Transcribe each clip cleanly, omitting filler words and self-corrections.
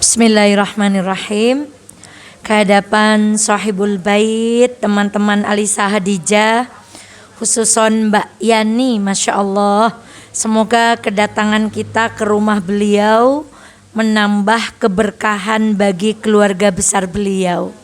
Bismillahirrahmanirrahim. Kehadapan sahibul bait, teman-teman Alisa Hadijah, khususon Mbak Yani, Masya Allah. Semoga kedatangan kita ke rumah beliau menambah keberkahan bagi keluarga besar beliau.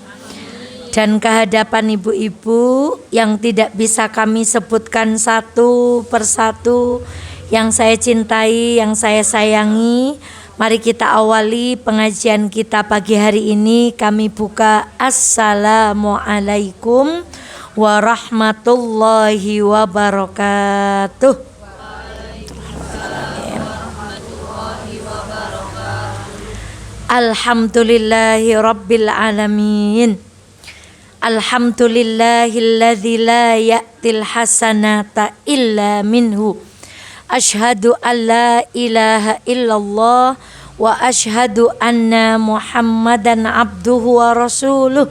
Dan kehadapan ibu-ibu yang tidak bisa kami sebutkan satu persatu, yang saya cintai, yang saya sayangi, mari kita awali pengajian kita pagi hari ini. Kami buka Assalamualaikum warahmatullahi wabarakatuh. Alhamdulillahi rabbil alamin. Alhamdulillahilladzi la ya'til hasanata illa minhu. Asyhadu an la ilaha illallah wa asyhadu anna Muhammadan abduhu wa rasuluh.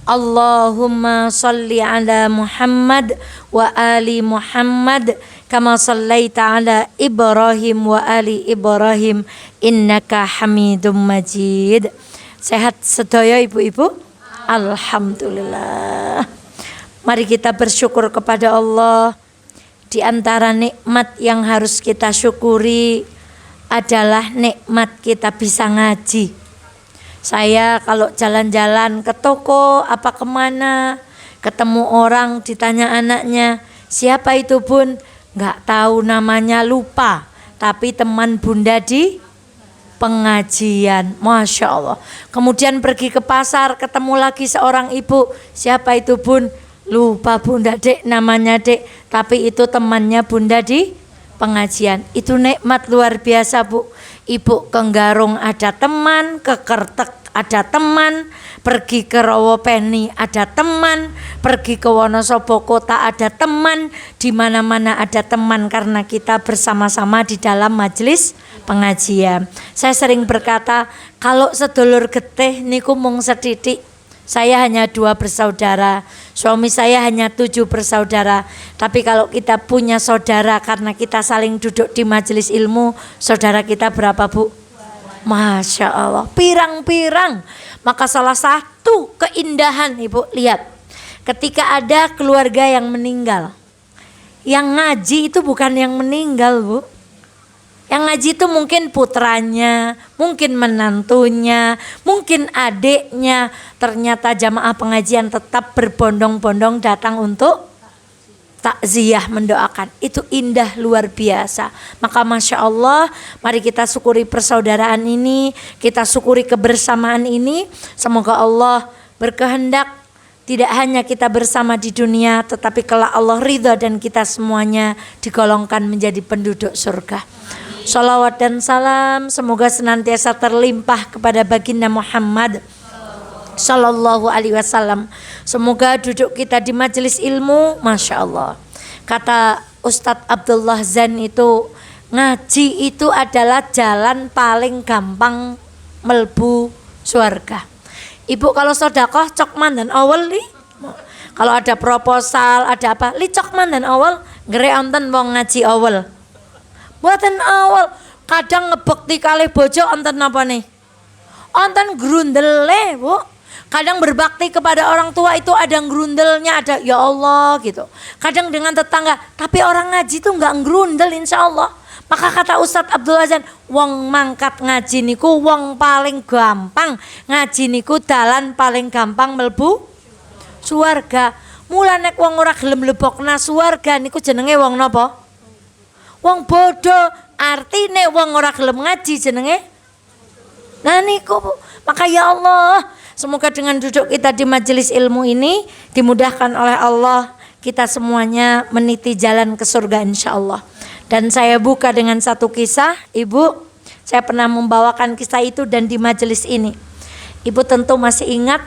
Allahumma salli ala Muhammad wa ali Muhammad kama sallaita ala Ibrahim wa ali Ibrahim innaka Hamidum Majid. Sehat sedaya ibu-ibu? Alhamdulillah. Mari kita bersyukur kepada Allah. Di antara nikmat yang harus kita syukuri adalah nikmat kita bisa ngaji. Saya kalau jalan-jalan ke toko apa kemana, ketemu orang ditanya anaknya, siapa itu bun? Nggak tahu namanya, lupa. Tapi teman bunda di pengajian, Masya Allah. Kemudian pergi ke pasar, ketemu lagi seorang ibu, siapa itu bun? Lupa bunda dek, namanya dek. Tapi itu temannya bunda di pengajian. Itu nikmat luar biasa bu. Ibu ke Nggarung ada teman, ke Kertek ada teman, pergi ke Rawopeni ada teman, pergi ke Wonosobo kota ada teman, di mana-mana ada teman karena kita bersama-sama di dalam majelis pengajian. Saya sering berkata, kalau sedulur getih niku mung setitik. Saya hanya 2 bersaudara, suami saya hanya 7 bersaudara. Tapi kalau kita punya saudara karena kita saling duduk di majelis ilmu, saudara kita berapa bu? Masya Allah, pirang-pirang. Maka salah satu keindahan ibu, lihat, ketika ada keluarga yang meninggal, yang ngaji itu bukan yang meninggal bu. Yang ngaji itu mungkin putranya, mungkin menantunya, mungkin adiknya. Ternyata jamaah pengajian tetap berbondong-bondong datang untuk takziah, mendoakan. Itu indah luar biasa. Maka Masya Allah, mari kita syukuri persaudaraan ini, kita syukuri kebersamaan ini. Semoga Allah berkehendak tidak hanya kita bersama di dunia, tetapi kelak Allah ridha dan kita semuanya digolongkan menjadi penduduk surga. Shalawat dan salam semoga senantiasa terlimpah kepada baginda Muhammad Sallallahu Alaihi Wasallam. Semoga duduk kita di majelis ilmu, Masya Allah. Kata Ustadz Abdullah Zan itu, ngaji itu adalah jalan paling gampang melbu surga. Ibu kalau sodakoh cok mandan awal li. Kalau ada proposal, ada apa, li cok mandan awal, ngere onten wong ngaji awal. Buatan awal, kadang ngebekti kalih bojo onten apa nih? Onten grundele bu. Kadang berbakti kepada orang tua itu ada grundelnya, ada ya Allah gitu. Kadang dengan tetangga, tapi orang ngaji itu nggak grundel insya Allah. Maka kata Ustadz Abdul Azan, wong mangkat ngaji niku wong paling gampang. Ngaji niku dalan paling gampang melbu suwarga. Mula nek wong ora gelem lebokna suwarga niku jenenge wong napa? Wong bodoh. Artine wong ora gelem ngaji jenenge. Nah niku maka ya Allah, semoga dengan duduk kita di majelis ilmu ini dimudahkan oleh Allah, kita semuanya meniti jalan ke surga insya Allah. Dan saya buka dengan satu kisah, ibu. Saya pernah membawakan kisah itu dan di majelis ini. Ibu tentu masih ingat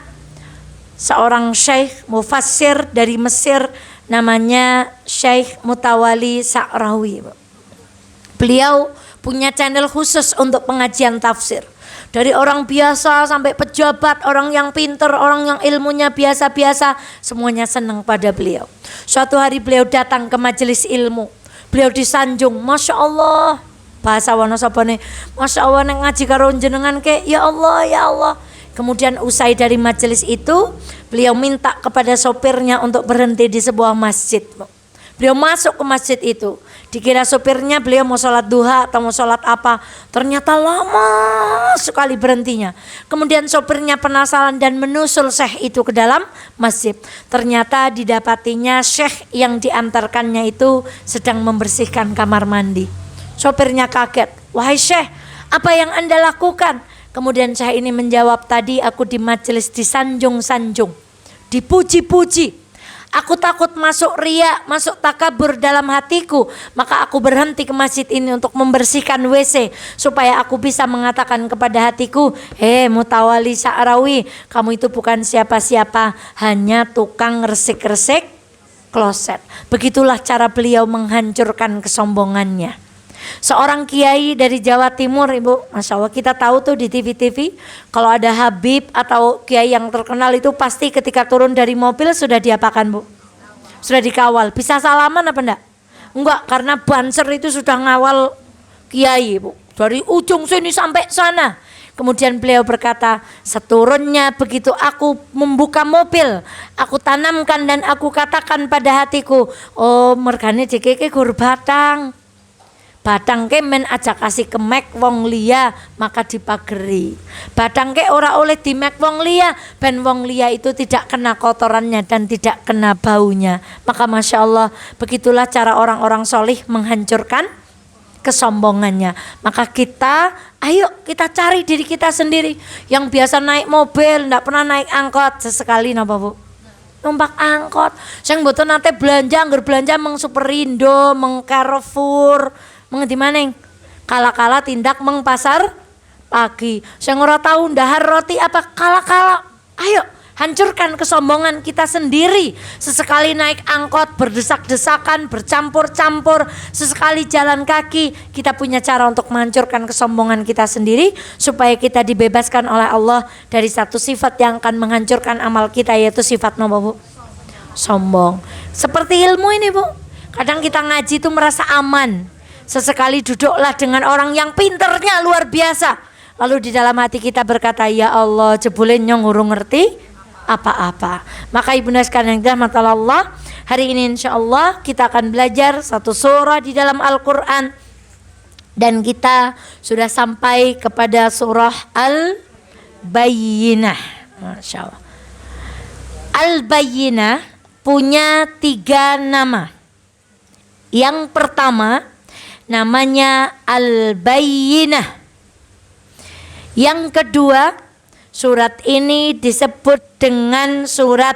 seorang syekh mufassir dari Mesir namanya Syekh Mutawali Sa'rawi. Beliau punya channel khusus untuk pengajian tafsir. Dari orang biasa sampai pejabat, orang yang pinter, orang yang ilmunya biasa-biasa, semuanya senang pada beliau. Suatu hari beliau datang ke majelis ilmu. Beliau disanjung, Masya Allah, Bahasa wana sapane, Masya Allah nek ngaji karo jenengan ke, ya Allah ya Allah. Kemudian usai dari majelis itu, beliau minta kepada sopirnya untuk berhenti di sebuah masjid. Beliau masuk ke masjid itu, dikira sopirnya beliau mau sholat duha atau mau sholat apa, ternyata lama sekali berhentinya. Kemudian sopirnya penasaran dan menusul syekh itu ke dalam masjid. Ternyata didapatinya syekh yang diantarkannya itu sedang membersihkan kamar mandi. Sopirnya kaget, wahai syekh, apa yang Anda lakukan? Kemudian syekh ini menjawab, tadi aku di majelis disanjung-sanjung, dipuji-puji. Aku takut masuk riya, masuk takabur dalam hatiku. Maka aku berhenti ke masjid ini untuk membersihkan WC, supaya aku bisa mengatakan kepada hatiku, Mutawali Sa'rawi, kamu itu bukan siapa-siapa, hanya tukang resik-resik kloset. Begitulah cara beliau menghancurkan kesombongannya. Seorang kiai dari Jawa Timur, Ibu, Masya Allah, kita tahu tuh di TV-TV kalau ada Habib atau kiai yang terkenal itu pasti ketika turun dari mobil sudah diapakan, Bu? Sudah dikawal. Bisa salaman apa enggak? Enggak, karena banser itu sudah ngawal kiai, Bu, dari ujung sini sampai sana. Kemudian beliau berkata, seturunnya begitu aku membuka mobil, aku tanamkan dan aku katakan pada hatiku, oh mergane dikeke gur batang. Batang ke men aja kasih kemek wong liya maka dipageri. Batang ke ora oleh dimek wong liya ben wong liya itu tidak kena kotorannya dan tidak kena baunya. Maka Masya Allah, begitulah cara orang-orang solih menghancurkan kesombongannya. Maka kita, ayo kita cari diri kita sendiri. Yang biasa naik mobil, ndak pernah naik angkot, sesekali napa Bu? Numpak angkot. Sing mboten nate belanja, angger belanja meng Superindo, meng Carrefour, meng di maneng. Kala-kala tindak meng pasar pagi. Sing ora tahu ndahar roti apa kala-kala. Ayo hancurkan kesombongan kita sendiri. Sesekali naik angkot berdesak-desakan, bercampur-campur, sesekali jalan kaki, kita punya cara untuk menghancurkan kesombongan kita sendiri supaya kita dibebaskan oleh Allah dari satu sifat yang akan menghancurkan amal kita, yaitu sifat apa, Bu? Sombong. Seperti ilmu ini, Bu. Kadang kita ngaji itu merasa aman. Sesekali duduklah dengan orang yang pinternya luar biasa. Lalu di dalam hati kita berkata, ya Allah, jebule nyong urung ngerti apa-apa. Maka ibunda sekalian yang dirahmati Allah, hari ini insya Allah kita akan belajar satu surah di dalam Al-Quran. Dan kita sudah sampai kepada surah Al-Bayyinah. Masya Allah. Al-Bayyinah punya 3 nama. Yang pertama namanya Al-Bayyinah. Yang kedua, surat ini disebut dengan surat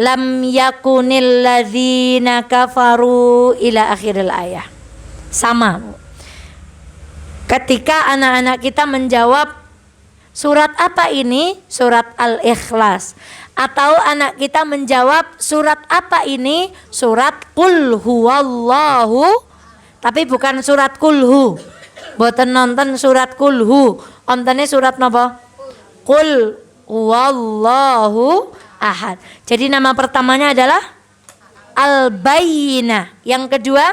Lam yakunil ladzina kafaru ila akhiril ayah. Sama. Ketika anak-anak kita menjawab surat apa ini? Surat Al-Ikhlas. Atau anak kita menjawab surat apa ini? Surat Qul huwallahu. Tapi bukan surat kulhu. Boten nonton surat kulhu. Ontene surat napa? Qul huwallahu ahad. Jadi nama pertamanya adalah Al-Bayyinah. Yang kedua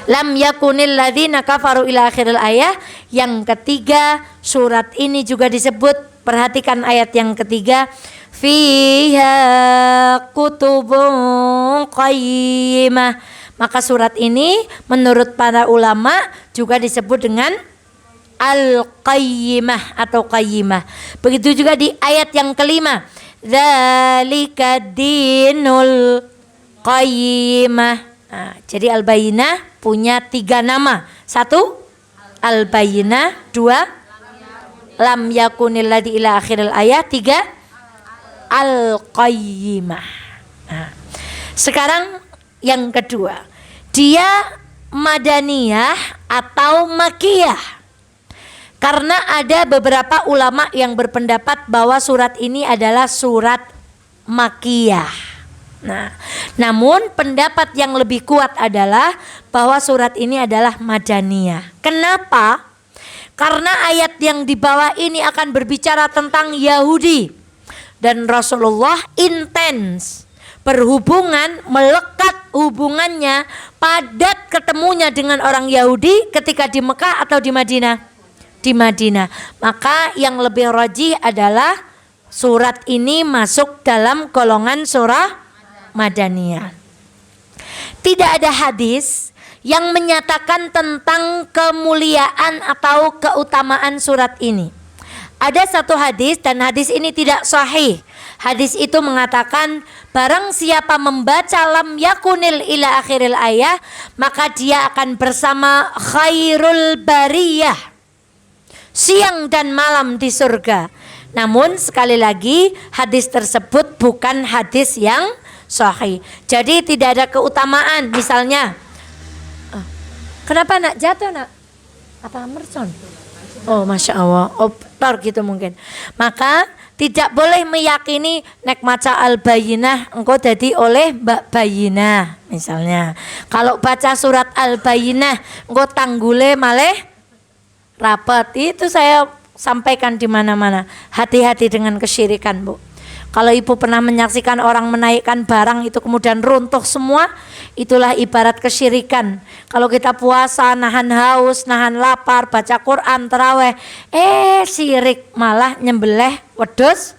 Lam yakunil ladzina kafaru ila akhiril ayah. Yang ketiga, surat ini juga disebut, perhatikan ayat yang ketiga, fiha kutubun qayyimah. Maka surat ini menurut para ulama juga disebut dengan Al-Qayyimah atau Qayyimah. Begitu juga di ayat yang kelima, dzalika dinul qayyimah. Nah, jadi Al-Bayyinah punya 3 nama. 1 Al-Bayyinah, 2 Lam yakunil ladzi ila akhiril ayat, 3 Al-Qayyimah. Nah, sekarang yang kedua, dia Madaniyah atau Makkiyah. Karena ada beberapa ulama yang berpendapat bahwa surat ini adalah surat Makkiyah. Nah, namun pendapat yang lebih kuat adalah bahwa surat ini adalah Madaniyah. Kenapa? Karena ayat yang di bawah ini akan berbicara tentang Yahudi. Dan Rasulullah intens berhubungan, melekat hubungannya, padat ketemunya dengan orang Yahudi ketika di Mekah atau di Madinah? Di Madinah. Maka yang lebih rajih adalah surat ini masuk dalam golongan surah Madaniyah. Tidak ada hadis yang menyatakan tentang kemuliaan atau keutamaan surat ini. Ada satu hadis dan hadis ini tidak sahih. Hadis itu mengatakan barang siapa membaca lam yakunil ila akhiril ayah, maka dia akan bersama khairul bariyah siang dan malam di surga. Namun sekali lagi hadis tersebut bukan hadis yang sahih. Jadi tidak ada keutamaan. Misalnya, kenapa nak jatuh nak? Apa mercon? Oh masya Allah, optor gitu mungkin. Maka tidak boleh meyakini nek maca al-bayinah engkau jadi oleh Mbak Bayinah misalnya. Kalau baca surat al-bayinah engkau tanggule maleh rapat. Itu saya sampaikan di mana-mana. Hati-hati dengan kesyirikan, Bu. Kalau ibu pernah menyaksikan orang menaikkan barang itu kemudian runtuh semua, itulah ibarat kesyirikan. Kalau kita puasa, nahan haus, nahan lapar, baca Quran, taraweh, syirik malah nyembelih wedhus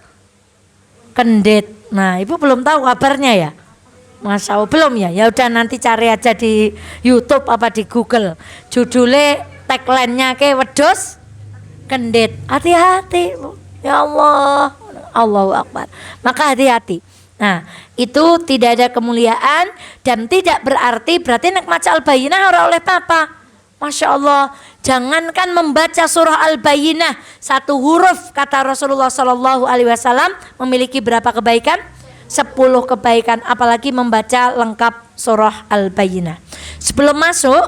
kendit. Nah, ibu belum tahu kabarnya ya? Masya Allah, belum ya? Ya udah nanti cari aja di YouTube apa di Google. Judulnya, tagline-nya ke wedhus kendit. Hati-hati, Bu. Ya Allah. Allahu Akbar. Maka hati-hati. Nah, itu tidak ada kemuliaan dan tidak berarti nek maca al-bayinah ora oleh papa. Masya Allah. Jangankan membaca surah al-bayinah satu huruf kata Rasulullah SAW memiliki berapa kebaikan? 10 kebaikan. Apalagi membaca lengkap surah al-bayinah. Sebelum masuk,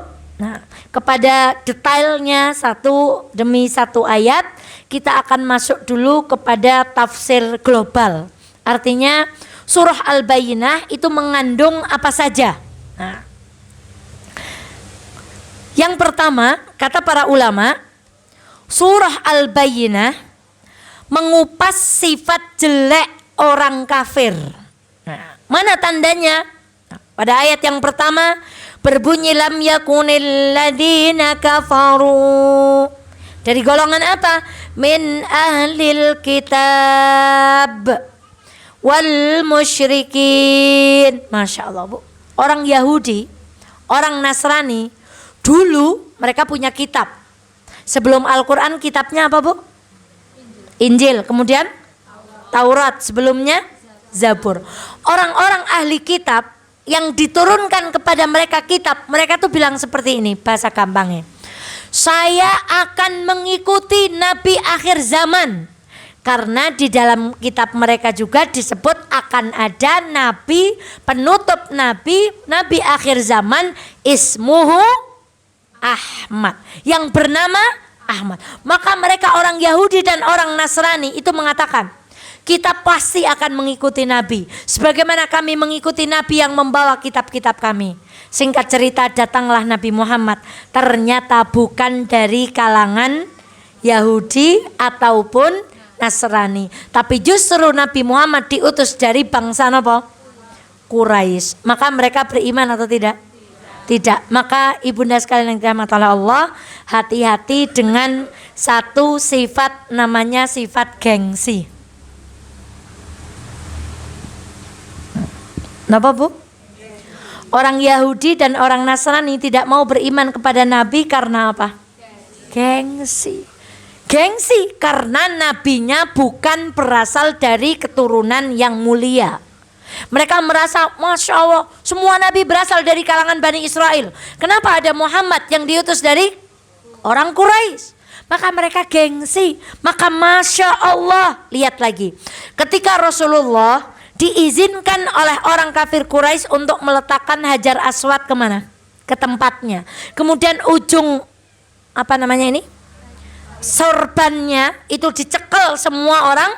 kepada detailnya satu demi satu ayat, kita akan masuk dulu kepada tafsir global. Artinya surah Al-Bayyinah itu mengandung apa saja. Nah, yang pertama, kata para ulama, surah Al-Bayyinah mengupas sifat jelek orang kafir. Nah, mana tandanya? Nah, pada ayat yang pertama berbunyi lam yakunil ladina kafaru. Dari golongan apa? Min ahlil kitab wal musyrikin. Masya Allah, Bu. Orang Yahudi, orang Nasrani, dulu mereka punya kitab. Sebelum Al-Quran kitabnya apa, Bu? Injil. Kemudian Taurat. Sebelumnya Zabur. Orang-orang ahli kitab yang diturunkan kepada mereka kitab, mereka tuh bilang seperti ini, bahasa gampangnya. Saya akan mengikuti Nabi akhir zaman. Karena di dalam kitab mereka juga disebut akan ada Nabi penutup Nabi akhir zaman ismuhu Ahmad. Yang bernama Ahmad. Maka mereka orang Yahudi dan orang Nasrani itu mengatakan, kita pasti akan mengikuti Nabi. Sebagaimana kami mengikuti Nabi yang membawa kitab-kitab kami. Singkat cerita datanglah Nabi Muhammad. Ternyata bukan dari kalangan Yahudi ataupun Nasrani. Tapi justru Nabi Muhammad diutus dari bangsa apa? Quraisy. Maka mereka beriman atau tidak? Tidak. Maka ibunda sekalian yang dirahmati Allah, hati-hati dengan satu sifat namanya sifat gengsi. Kenapa, Bu? Orang Yahudi dan orang Nasrani tidak mau beriman kepada Nabi karena apa? Gengsi. Gengsi karena nabinya bukan berasal dari keturunan yang mulia. Mereka merasa, Masya Allah, semua nabi berasal dari kalangan Bani Israel. Kenapa ada Muhammad yang diutus dari orang Quraisy? Maka mereka gengsi. Maka Masya Allah, lihat lagi. Ketika Rasulullah diizinkan oleh orang kafir Quraisy untuk meletakkan Hajar Aswad kemana? Ke tempatnya. Kemudian ujung apa namanya ini? Sorbannya itu dicekel semua orang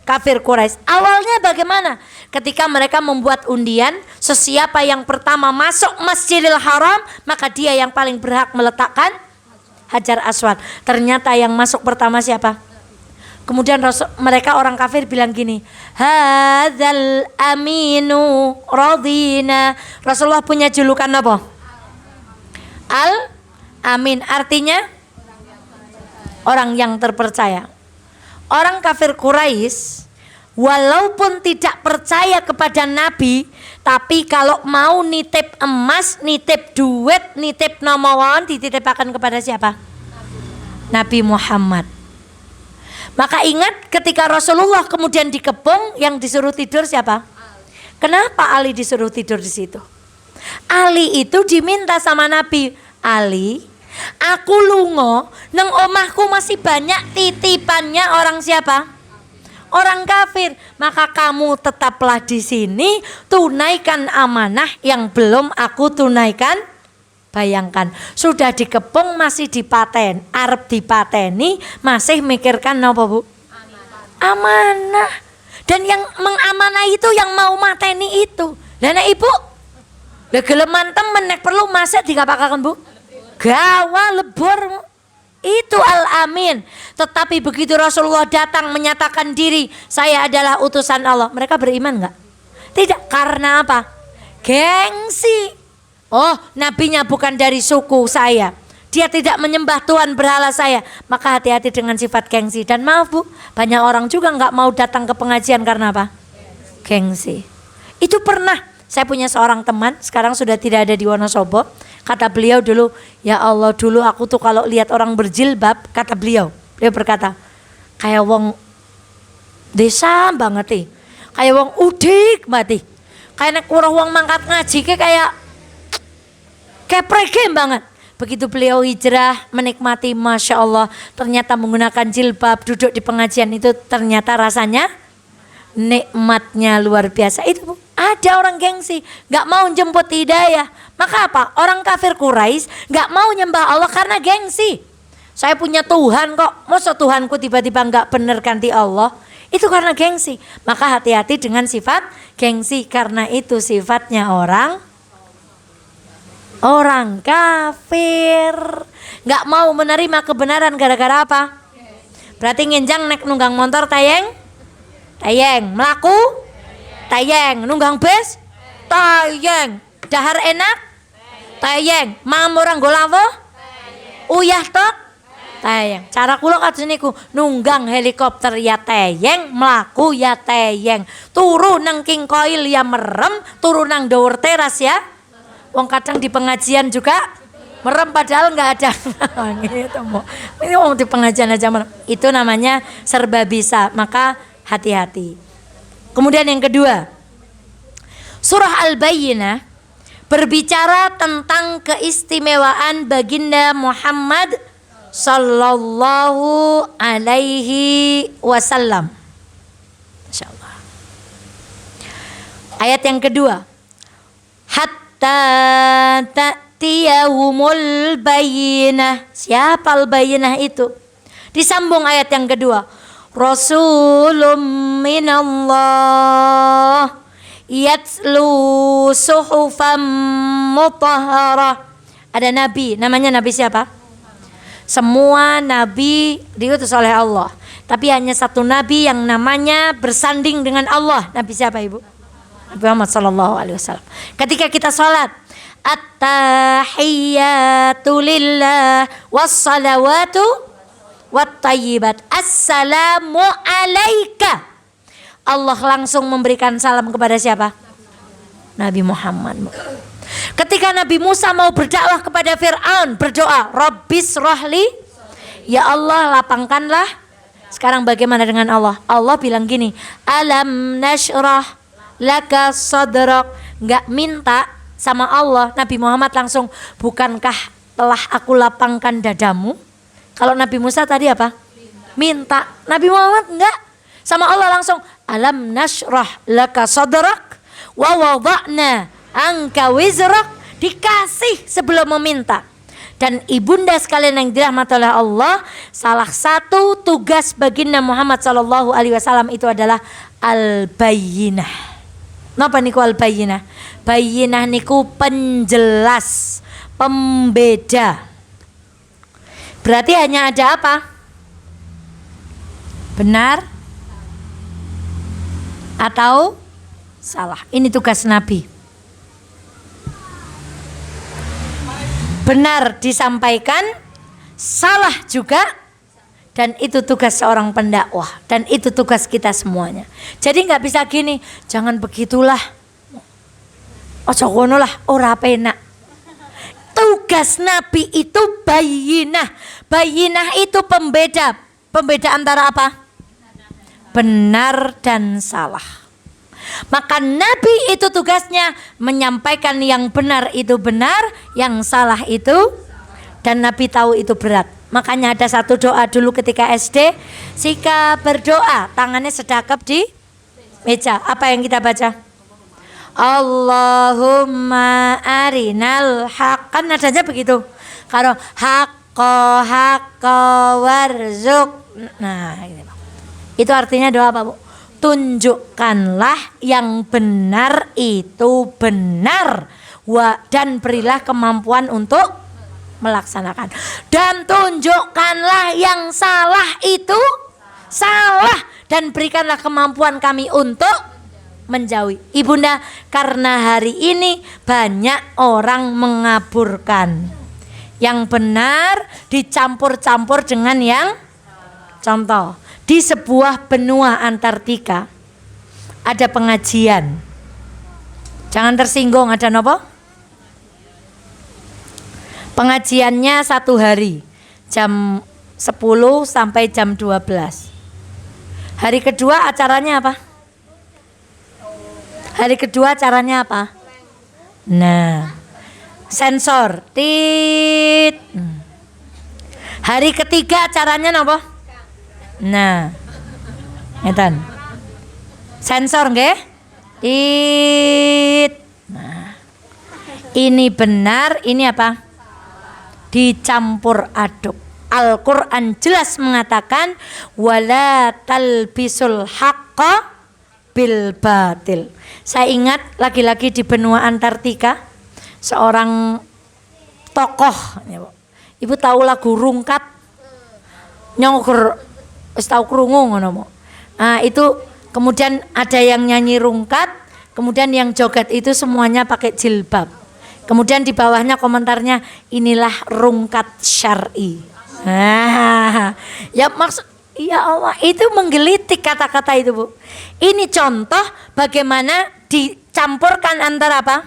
kafir Quraisy. Awalnya bagaimana? Ketika mereka membuat undian, sesiapa yang pertama masuk Masjidil Haram, maka dia yang paling berhak meletakkan Hajar Aswad. Ternyata yang masuk pertama siapa? Kemudian mereka orang kafir bilang gini, hadzal aminu radina. Rasulullah punya julukan apa? Al Amin, artinya orang yang terpercaya. Orang kafir Quraisy walaupun tidak percaya kepada Nabi, tapi kalau mau nitip emas, nitip duit, nitip nomor dititipkan kepada siapa? Nabi Muhammad. Maka ingat ketika Rasulullah kemudian dikepung, yang disuruh tidur siapa? Kenapa Ali disuruh tidur di situ? Ali itu diminta sama Nabi, Ali, aku lungo, nang omahku masih banyak titipannya orang siapa? Orang kafir. Maka kamu tetaplah di sini, tunaikan amanah yang belum aku tunaikan. Bayangkan, sudah dikepung masih dipaten, arep dipateni, masih mikirkan apa Bu? Amanah. Dan yang mengamanah itu yang mau mateni itu. Dan ibu, legeleman temen nek perlu masak dikapakaken Bu? Gawa lebur. Itu Al-Amin. Tetapi begitu Rasulullah datang menyatakan diri, saya adalah utusan Allah, mereka beriman enggak? Tidak. Karena apa? Gengsi. Oh, nabinya bukan dari suku saya, dia tidak menyembah Tuhan berhala saya. Maka hati-hati dengan sifat gengsi. Dan maaf Bu, banyak orang juga nggak mau datang ke pengajian karena apa? Gengsi. Itu pernah, saya punya seorang teman, sekarang sudah tidak ada di Wonosobo. Kata beliau dulu, ya Allah dulu aku tuh kalau lihat orang berjilbab, kata beliau berkata, kayak wong desa banget kayak wong udik mati, kayak nek wong mangkat ngaji kayak pregame banget. Begitu beliau hijrah, menikmati, Masya Allah, ternyata menggunakan jilbab, duduk di pengajian itu ternyata rasanya nikmatnya luar biasa. Itu Bu, ada orang gengsi, gak mau jemput hidayah. Maka apa? Orang kafir Quraisy gak mau nyembah Allah karena gengsi. Saya punya Tuhan kok, masa Tuhanku tiba-tiba gak bener ganti Allah? Itu karena gengsi. Maka hati-hati dengan sifat gengsi, karena itu sifatnya orang kafir. Gak mau menerima kebenaran gara-gara apa? Berarti ngenjang nek nunggang motor tayeng melaku tayeng, nunggang bus tayeng, dahar enak tayeng, mam orang golawo uyah tok tayeng. Cara kula kados niku, nunggang helikopter ya tayeng, melaku ya tayeng, turu nang king koil ya merem, turu nang dhuwur teras ya. Wong kadang di pengajian juga merem padahal nggak ada. Gitu, ini wong di pengajian aja merem. Itu namanya serba bisa. Maka hati-hati. Kemudian yang kedua, surah Al-Bayyinah berbicara tentang keistimewaan baginda Muhammad sallallahu alaihi wasallam. Masyaallah. Ayat yang kedua, ta'tiyahumul bayyinah. Siapa al-bayyinah itu? Disambung ayat yang kedua, Rasulun minallah yatlu suhufan mutahharah. Ada nabi, namanya nabi siapa? Semua nabi diutus oleh Allah, tapi hanya satu nabi yang namanya bersanding dengan Allah. Nabi siapa Ibu? Nabi Muhammad sallallahu alaihi wasallam. Ketika kita salat, at-tahiyyatu lillah was-salawatu wat-thayyibat, assalamu alayka. Allah langsung memberikan salam kepada siapa? Nabi Muhammad. Ketika Nabi Musa mau berdakwah kepada Fir'aun, berdoa, Rabbis rohli, ya Allah lapangkanlah. Sekarang bagaimana dengan Allah? Allah bilang gini, alam nashrah laka sadrak. Gak minta sama Allah, Nabi Muhammad langsung, bukankah telah aku lapangkan dadamu? Kalau Nabi Musa tadi apa? Minta. Nabi Muhammad enggak. Sama Allah langsung, alam nashrah laka sadrak wa wada'na angka wizrak. Dikasih sebelum meminta. Dan ibunda sekalian yang dirahmati oleh Allah, salah satu tugas baginda Muhammad sallallahu alaihi wasallam itu adalah al-bayyinah. Napa niku al-bayyinah? Bayyinah niku penjelas, pembeda. Berarti hanya ada apa? Benar atau salah? Ini tugas Nabi. Benar disampaikan, salah juga, dan itu tugas seorang pendakwah, dan itu tugas kita semuanya. Jadi nggak bisa gini, jangan begitulah, ojo ngono lah, ora penak. Tugas Nabi itu bayinah. Bayinah itu pembeda antara apa? Benar dan salah. Maka Nabi itu tugasnya menyampaikan yang benar itu benar, yang salah itu, dan Nabi tahu itu berat. Makanya ada satu doa dulu ketika SD, jika berdoa tangannya sedekap di meja. Apa yang kita baca? Allahumma arinal haq, kan nadanya begitu. Kalau haqqa warzuk. Nah, itu artinya doa apa, Bu? Tunjukkanlah yang benar itu benar, dan berilah kemampuan untuk melaksanakan, dan tunjukkanlah yang salah itu salah, dan berikanlah kemampuan kami untuk menjauhi. Ibunda, karena hari ini banyak orang mengaburkan yang benar dicampur-campur dengan yang, contoh, di sebuah benua Antartika ada pengajian. Jangan tersinggung, ada nopo? Pengajiannya 1 hari, jam 10 sampai jam 12. Hari kedua acaranya apa? Hari kedua acaranya apa? Nah, sensor, tit. Hari ketiga acaranya nopo? Nah, ngeten. Sensor nggih? Tit. Nah. Ini benar, ini apa? Dicampur aduk. Al-Qur'an jelas mengatakan wala talbisul haqqa bil batil. Saya ingat lagi-lagi di benua Antartika seorang tokoh, Ibu tahu lagu Rungkat? Nyongkur wis tau krungu ngono. Nah, itu kemudian ada yang nyanyi Rungkat, kemudian yang joget itu semuanya pakai jilbab. Kemudian di bawahnya komentarnya, inilah Rungkat syar'i. Nah, ya maksud, ya Allah, itu menggelitik kata-kata itu, Bu. Ini contoh bagaimana dicampurkan antara apa?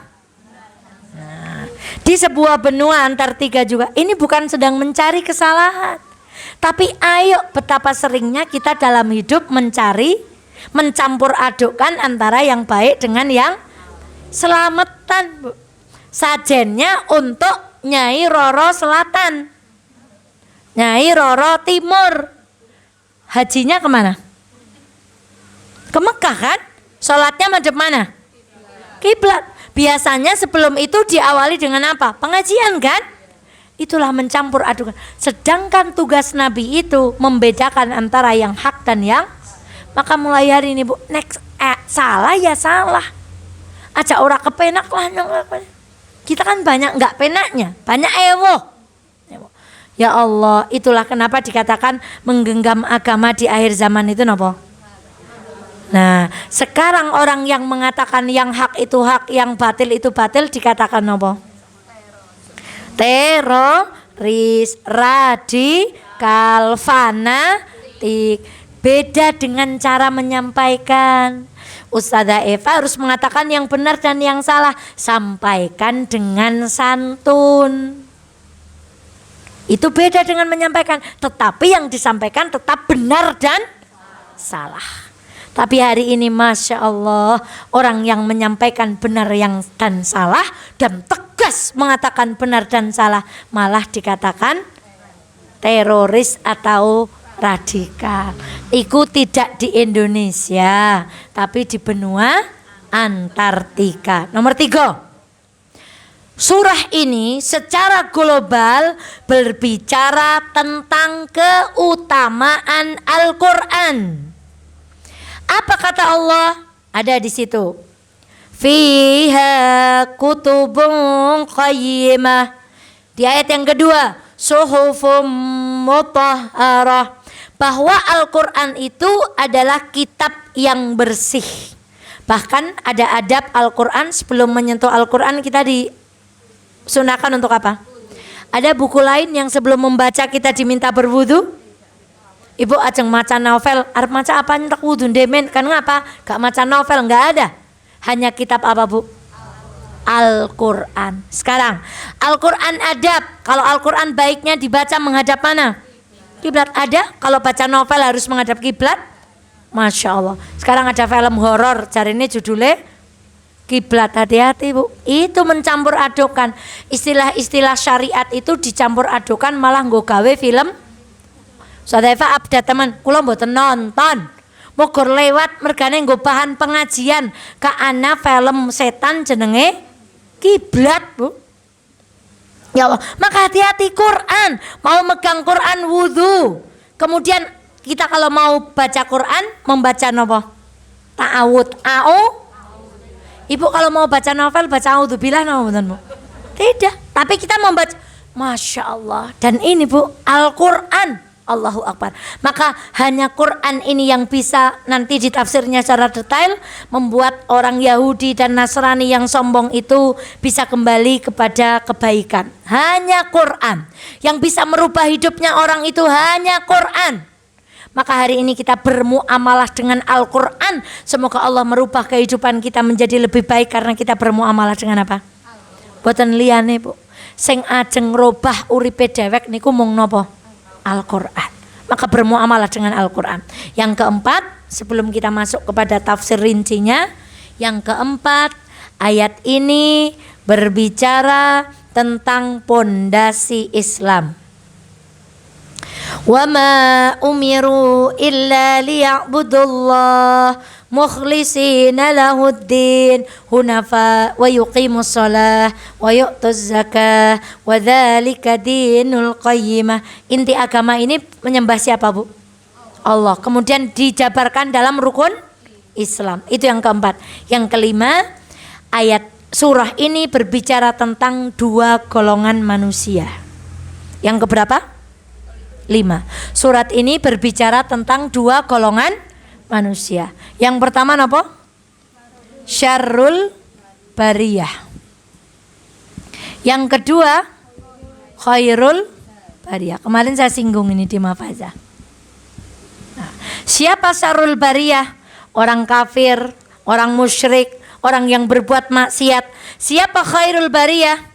Nah, di sebuah benua Antartika juga. Ini bukan sedang mencari kesalahan, tapi ayo betapa seringnya kita dalam hidup mencampur adukkan antara yang baik dengan yang selamatan, Bu. Sajennya untuk Nyai Roro Selatan, Nyai Roro Timur. Hajinya kemana? Ke Mekah kan? Sholatnya madhep mana? Kiblat. Biasanya sebelum itu diawali dengan apa? Pengajian kan? Itulah mencampur adukan. Sedangkan tugas Nabi itu membedakan antara yang hak dan yang, maka mulai hari ini, Bu, salah ya salah. Aja ora kepenak lah. Kita kan banyak nggak penaknya, banyak ewo. Ya Allah, itulah kenapa dikatakan menggenggam agama di akhir zaman itu nopo. Nah, sekarang orang yang mengatakan yang hak itu hak, yang batil itu batil dikatakan nopo? Teroris, radikal, fanatik. Beda dengan cara menyampaikan. Ustazah Eva harus mengatakan yang benar dan yang salah, sampaikan dengan santun. Itu beda dengan menyampaikan, tetapi yang disampaikan tetap benar dan salah. Tapi hari ini Masya Allah, orang yang menyampaikan benar yang dan salah dan tegas mengatakan benar dan salah malah dikatakan teroris atau radikal. Itu tidak di Indonesia, tapi di benua Antartika. Nomor 3, surah ini secara global berbicara tentang keutamaan Al-Quran. Apa kata Allah? Ada di situ. Fiha kutubun qayyimah. Di ayat yang kedua, suhufum mutahharah. bahwa Al-Quran itu adalah kitab yang bersih. Bahkan ada adab Al-Quran, sebelum menyentuh Al-Quran kita disunahkan untuk apa? Ada buku lain yang sebelum membaca kita diminta berwudu. Ibu ajeng maca novel, arep maca apa nyentak wudu ndemen? Kan ngapa? Gak maca novel, nggak ada. Hanya kitab apa Bu? Al-Quran. Sekarang Al-Quran adab. Kalau Al-Quran baiknya dibaca menghadap mana? Kiblat. Ada. Kalau baca novel harus menghadap kiblat. Masya Allah. Sekarang ada film horor, cari ini judulnya kiblat. Hati-hati Bu. Itu mencampur adukan. Istilah-istilah syariat itu dicampur adukan, malah nggo gawe film. Sadaifa abda teman, kula mboten nonton. Mogor lewat mergane nggo bahan pengajian ka ana film setan jenenge kiblat Bu. Ya Allah, maka hati-hati Quran. Mau megang Quran wudu. Kemudian kita kalau mau baca Quran membaca napa? Ta'awud. Ibu kalau mau baca novel baca auzubillah napa mboten Bu? Tidak, tapi kita membaca Masya Allah. Dan ini Bu, Al-Quran. Allahu Akbar. Maka hanya Quran ini yang bisa nanti ditafsirnya secara detail membuat orang Yahudi dan Nasrani yang sombong itu bisa kembali kepada kebaikan. Hanya Quran yang bisa merubah hidupnya orang itu, hanya Quran. Maka hari ini kita bermuamalah dengan Al-Quran. Semoga Allah merubah kehidupan kita menjadi lebih baik karena kita bermuamalah dengan apa? Boten liyane Bu. Sing ajeng robah uripe dhewek niku mung napa? Al-Quran. Maka bermuamalah dengan Al-Quran. Yang keempat, sebelum kita masuk kepada tafsir rincinya, yang keempat, ayat ini berbicara tentang pondasi Islam. Wa ma umiru illa liya'budullah mukhlisina lahuddin hunafa wa yuqimus shalah wa yu'tuz zakah wa dzalika dinul qayyimah. Inti agama ini menyembah siapa Bu? Allah. Kemudian dijabarkan dalam rukun Islam. Itu yang keempat. Yang kelima, ayat surah ini berbicara tentang dua golongan manusia. Yang keberapa? 5. Surat ini berbicara tentang dua golongan manusia. Yang pertama apa? Syarrul bariyah. Yang kedua khairul bariyah. Kemarin saya singgung ini di Mafazah. Nah, siapa syarrul bariyah? Orang kafir, orang musyrik, orang yang berbuat maksiat. Siapa khairul bariyah?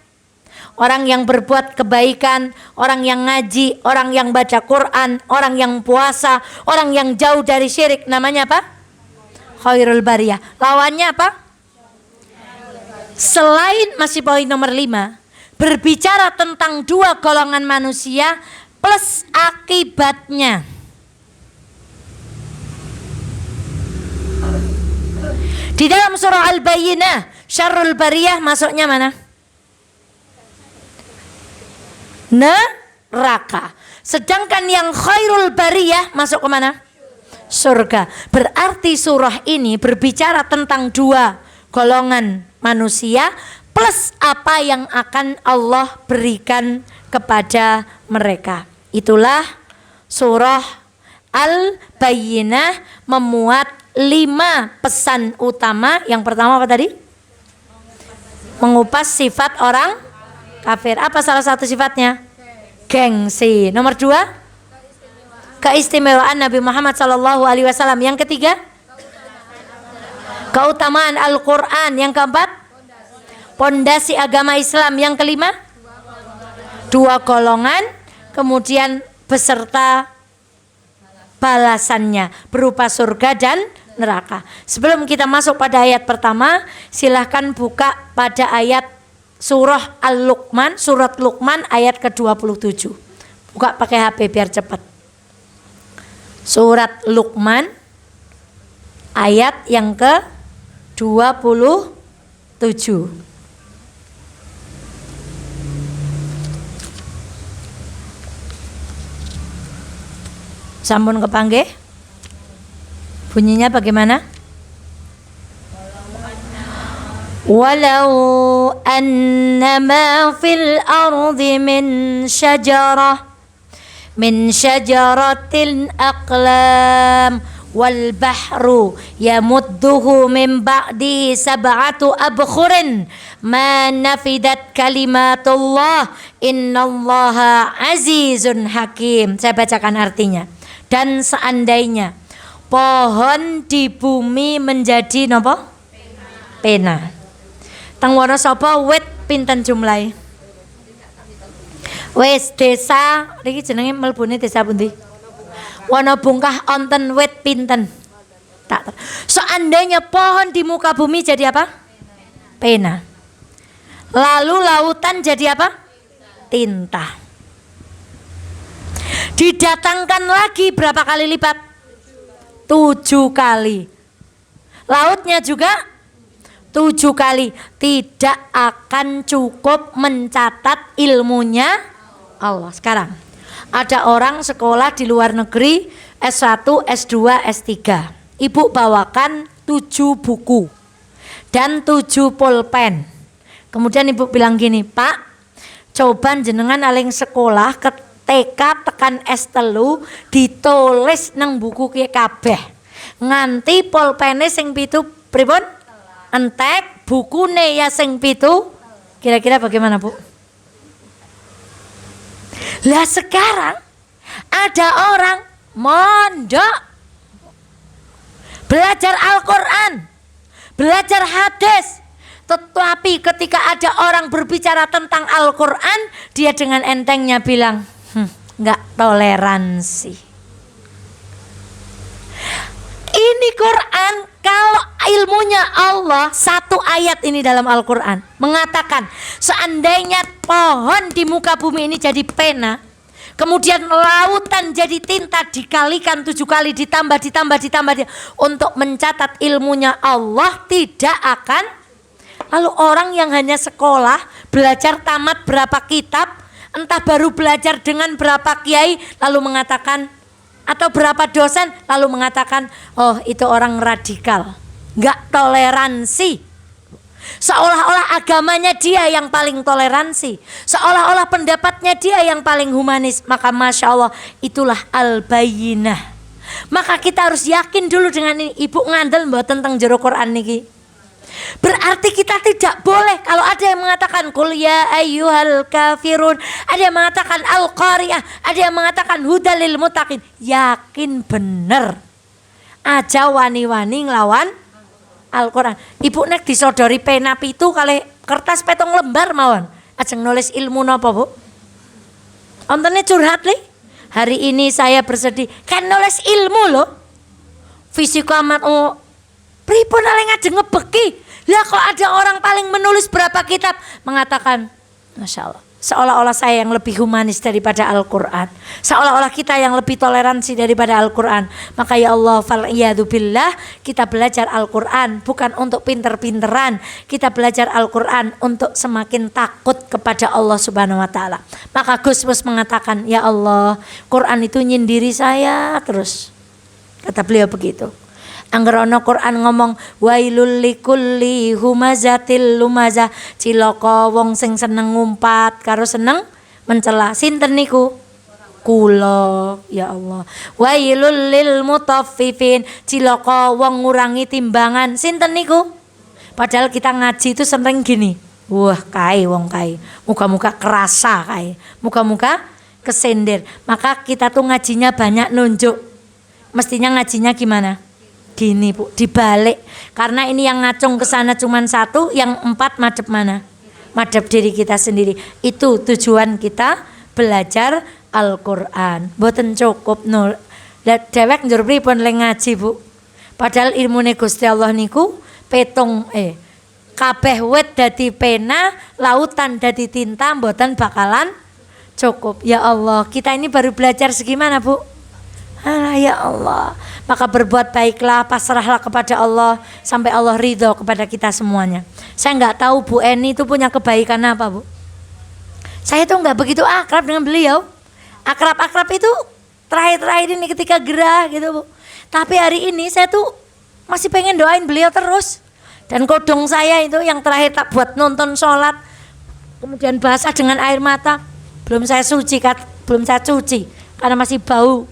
Orang yang berbuat kebaikan, orang yang ngaji, orang yang baca Quran, orang yang puasa, orang yang jauh dari syirik. Namanya apa? Khairul bariyah. Lawannya apa? Selain masih poin nomor 5, berbicara tentang dua golongan manusia plus akibatnya. Di dalam surah Al-Bayyinah, syarrul bariyah masuknya mana? Neraka. Sedangkan yang khairul bariyah masuk ke mana? Surga. Berarti surah ini berbicara tentang dua golongan manusia plus apa yang akan Allah berikan kepada mereka. Itulah surah Al-Bayyinah memuat 5 pesan utama. Yang pertama apa tadi? Mengupas sifat orang kafir. Apa salah satu sifatnya? Gengsi. Nomor 2, keistimewaan Nabi Muhammad SAW. Yang ketiga, keutamaan Al-Quran. Yang keempat, pondasi agama Islam. Yang kelima, dua golongan, kemudian beserta balasannya berupa surga dan neraka. Sebelum kita masuk pada ayat pertama, silahkan buka pada ayat surah Al-Luqman, surat Luqman ayat ke-27. Buka pakai HP biar cepat. Surat Luqman ayat yang ke-27. Sampun kepanggih? Bunyinya bagaimana? Walau annama fil ardi min syajarah min syajaratil aqlam wal bahru yamudduhu min ba'dihi sab'atu abkhurin ma nafidat kalimatullah innallaha azizun hakim. Saya bacakan artinya. Dan seandainya pohon di bumi menjadi napa? Pena. Teng wana sapa wit pinten jumlahe? Wis desa niki jenenge mlebune desa pundi? Wana bungkah onten wit pinten? Tak. Seandainya pohon di muka bumi jadi apa? Pena. Lalu lautan jadi apa? Tinta. Didatangkan lagi berapa kali lipat? 7 kali. Lautnya juga 7 kali. Tidak akan cukup mencatat ilmunya Allah. Sekarang ada orang sekolah di luar negeri S1, S2, S3. Ibu bawakan 7 buku dan 7 pulpen. Kemudian ibu bilang gini, Pak, coba jenengan aling sekolah ke TK tekan S3 ditulis nang buku ki kabeh. Nganti pulpene sing 7 pripun? Entek, bukune ya sing 7. Kira-kira bagaimana, Bu? Lah sekarang ada orang mondok belajar Al-Quran, belajar hadis, tetapi ketika ada orang berbicara tentang Al-Quran, dia dengan entengnya bilang, nggak toleransi. Ini Quran, kalau ilmunya Allah, satu ayat ini dalam Al-Quran mengatakan seandainya pohon di muka bumi ini jadi pena, kemudian lautan jadi tinta, dikalikan 7 kali, ditambah untuk mencatat ilmunya Allah, tidak akan. Lalu orang yang hanya sekolah, belajar tamat berapa kitab, entah baru belajar dengan berapa kiai, lalu mengatakan, atau berapa dosen, lalu mengatakan, oh itu orang radikal, nggak toleransi. Seolah-olah agamanya dia yang paling toleransi, seolah-olah pendapatnya dia yang paling humanis. Maka Masya Allah, itulah al-bayyinah. Maka kita harus yakin dulu dengan ini. Ibu ngandel mbak tentang jero Quran niki. Berarti kita tidak boleh kalau ada yang mengatakan qul ya ayyuhal kafirun, ada yang mengatakan al-qariyah, ada yang mengatakan hudal lil muttaqin. Yakin bener aja wani-wani nglawan Al-Quran. Ibu nek disodori pena pitu kali kertas petong lembar mawon, ajeng nulis ilmu napa, Bu? Ontene curhat li. Hari ini saya bersedih kan nulis ilmu loh. Fisika mat pripun aleng ajeng ngebeki. Lah kok ada orang paling menulis berapa kitab mengatakan, Masya Allah, seolah-olah saya yang lebih humanis daripada Al-Quran, seolah-olah kita yang lebih toleransi daripada Al-Quran. Maka ya Allah, fal'iyadzubillah, kita belajar Al-Quran bukan untuk pinter-pinteran, kita belajar Al-Quran untuk semakin takut kepada Allah Subhanahu Wa Ta'ala. Maka Gus Mus mengatakan, ya Allah, Quran itu nyindiri saya terus, kata beliau begitu. Anggerono Quran ngomong wailul likulli humazatil lumazah, cilaka wong sing seneng ngumpat karo seneng mencela. Sinten niku? Kula, ya Allah. Wailul lil mutaffifin, cilaka wong ngurangi timbangan. Sinten niku? Padahal kita ngaji itu sering gini. Wah, kae wong kae. Muka-muka kerasa kae. Muka-muka kesender. Maka kita tuh ngajinya banyak nunjuk. Mestinya ngajinya gimana? Gini, Bu, dibalik. Karena ini yang ngacung ke sana cuma 1, yang 4 madep mana? Madep diri kita sendiri. Itu tujuan kita belajar Al-Quran. Mboten cukup nul. Dewek njur pripun le ngaji, Bu? Padahal ilmune Gusti Allah niku petung kabeh wit dadi pena, lautan dadi tinta, mboten bakalan cukup. Ya Allah, kita ini baru belajar segimana, Bu? Ya Allah, maka berbuat baiklah, pasrahlah kepada Allah sampai Allah ridho kepada kita semuanya. Saya nggak tahu Bu Eni itu punya kebaikan apa, Bu. Saya tuh nggak begitu akrab dengan beliau. Akrab-akrab itu terakhir-terakhir ini ketika gerah gitu, Bu. Tapi hari ini saya tuh masih pengen doain beliau terus. Dan kodong saya itu yang terakhir tak buat nonton sholat, kemudian basah dengan air mata, belum saya cuci. karena masih bau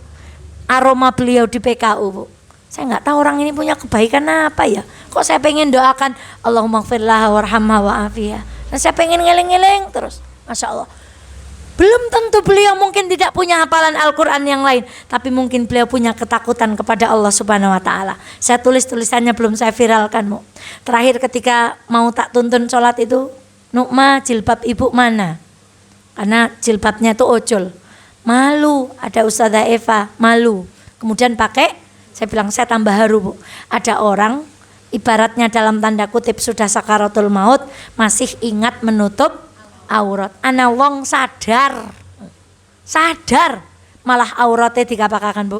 aroma beliau di PKU, Bu. Saya nggak tahu orang ini punya kebaikan apa ya. Kok saya pengen doakan Allahumma gfirlah warhamha wa'afiyah. Dan saya pengen ngeleng-ngeleng terus. Masya Allah. Belum tentu beliau mungkin tidak punya hafalan Al-Quran yang lain, tapi mungkin beliau punya ketakutan kepada Allah Subhanahu wa Ta'ala. Saya tulis tulisannya belum saya viralkan, Bu. Terakhir ketika mau tak tuntun sholat itu, Nukma, jilbab ibu mana? Karena jilbabnya itu ojol. Malu, ada Ustazah Eva, malu. Kemudian pakai, saya bilang saya tambah haru, Bu. Ada orang ibaratnya dalam tanda kutip sudah sakaratul maut, masih ingat menutup aurat. Ana wong sadar malah auratnya dikapakakan, Bu.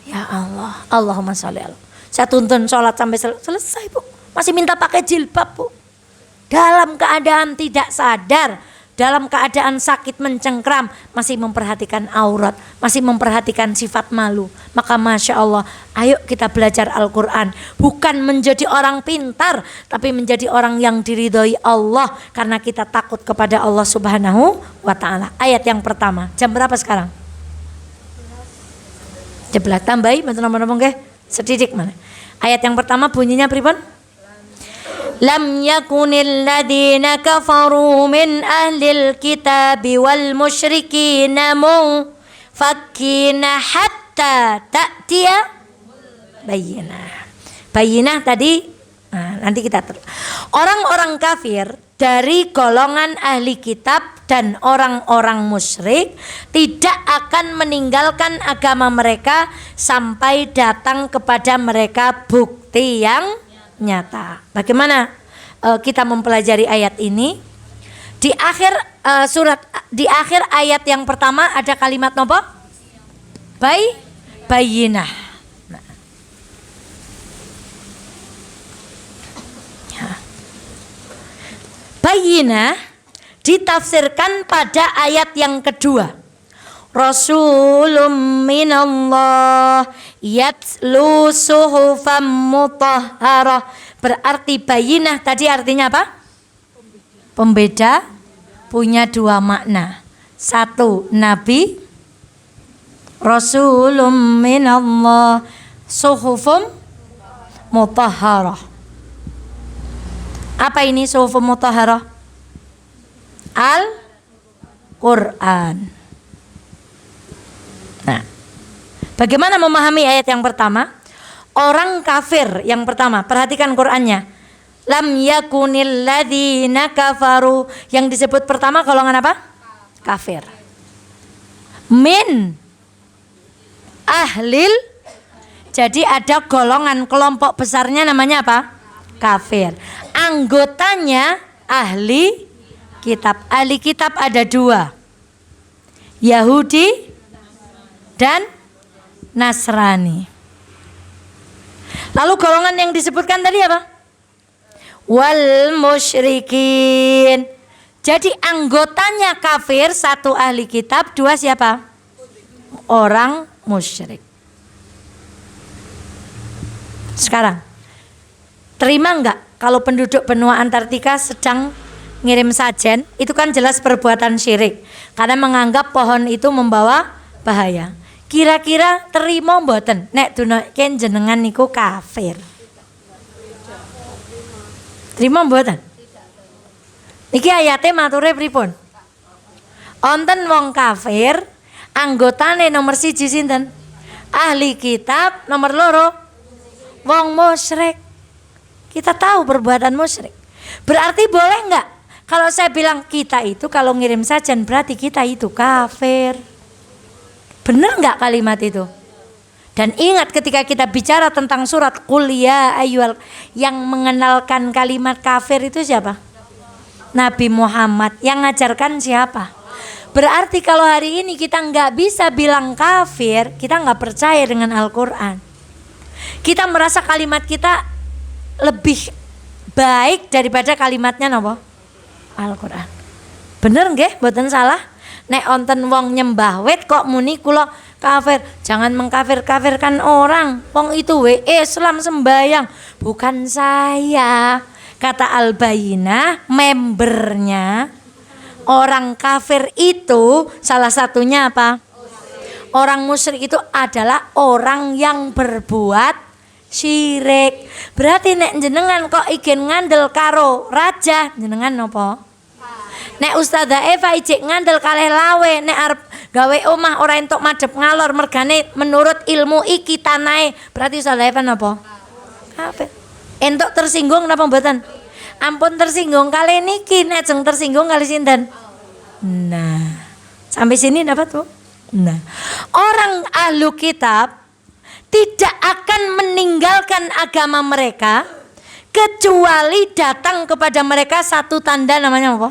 Ya Allah, Allahumma sholli ala. Saya tuntun sholat sampai selesai, Bu. Masih minta pakai jilbab, Bu. Dalam keadaan tidak sadar, dalam keadaan sakit mencengkram, masih memperhatikan aurat, masih memperhatikan sifat malu. Maka Masya Allah, ayo kita belajar Al-Quran. Bukan menjadi orang pintar, tapi menjadi orang yang diridhoi Allah, karena kita takut kepada Allah Subhanahu wa Ta'ala. Ayat yang pertama, jam berapa sekarang? Jeblah tambahi, betul-betul ke? Sedidik mana? Ayat yang pertama bunyinya pripun? Lam yakunil ladina kafaru min ahlil kitabi wal musyrikina munfakkina hatta ta'tiya bayyinah. Bayyinah tadi, nanti kita orang-orang kafir dari golongan ahli kitab dan orang-orang musyrik tidak akan meninggalkan agama mereka sampai datang kepada mereka bukti yang nyata. Bagaimana kita mempelajari ayat ini? Di akhir di akhir ayat yang pertama ada kalimat nopo? Bayyinah. Nah. Ya. Bayyinah ditafsirkan pada ayat yang kedua. Rasulun minallah yatlu suhufan mutahharah. Berarti bayyinah tadi artinya apa? Pembeda punya dua makna. Satu, nabi. Rasulun minallah, suhufun mutahharah. Apa ini suhufun mutahharah? Al-Quran. Nah, bagaimana memahami ayat yang pertama? Orang kafir yang pertama, perhatikan Qur'annya. Lam yakunil ladzina kafaru, yang disebut pertama golongan apa? Kafir. Min ahlil, jadi ada golongan kelompok besarnya namanya apa? Kafir. Anggotanya ahli kitab. Ahli kitab ada dua, Yahudi dan Nasrani. Lalu golongan yang disebutkan tadi apa? Wal musyrikin. Jadi anggotanya kafir, satu ahli kitab, dua siapa? Orang musyrik. Sekarang terima enggak kalau penduduk benua Antartika sedang ngirim sajen? Itu kan jelas perbuatan syirik, karena menganggap pohon itu membawa bahaya. Kira-kira terima mboten nek dunaken jenengan niku kafir? Terima mboten? Iki ayate mature pripun? Onten wong kafir, anggotane nomor 1 sinten? Ahli kitab, nomor 2 wong musyrik. Kita tahu perbuatan musyrik. Berarti boleh enggak kalau saya bilang kita itu kalau ngirim sajen berarti kita itu kafir? Benar enggak kalimat itu? Dan ingat ketika kita bicara tentang surat Qul ya ayyuhal, yang mengenalkan kalimat kafir itu siapa? Nabi Muhammad. Yang ngajarkan siapa? Berarti kalau hari ini kita enggak bisa bilang kafir, kita enggak percaya dengan Al-Quran. Kita merasa kalimat kita lebih baik daripada kalimatnya napa? Al-Quran. Bener nggih? Mboten salah. Nek onten wong nyembah wit kok muni kula kafir. Jangan mengkafir-kafirkan orang. Wong itu Islam sembayang. Bukan saya. Kata Al-Bayyinah, membernya orang kafir itu salah satunya apa? Orang musyrik itu adalah orang yang berbuat syirik. Berarti nek jenengan kok igen ngandel karo raja, jenengan nopo? Nek Ustazah Eva ijek ngandel kalih lawe, nek arep gawe omah ora entuk madhep ngalor mergane menurut ilmu iki tanahe, berarti Ustazah Eva nopo? Kafir. Entuk tersinggung napa mboten? Ampun tersinggung kali niki, nek jeng tersinggung kali sinten? Nah, sampai sini dapat Bu? Nah, orang ahlu kitab tidak akan meninggalkan agama mereka kecuali datang kepada mereka satu tanda namanya apa?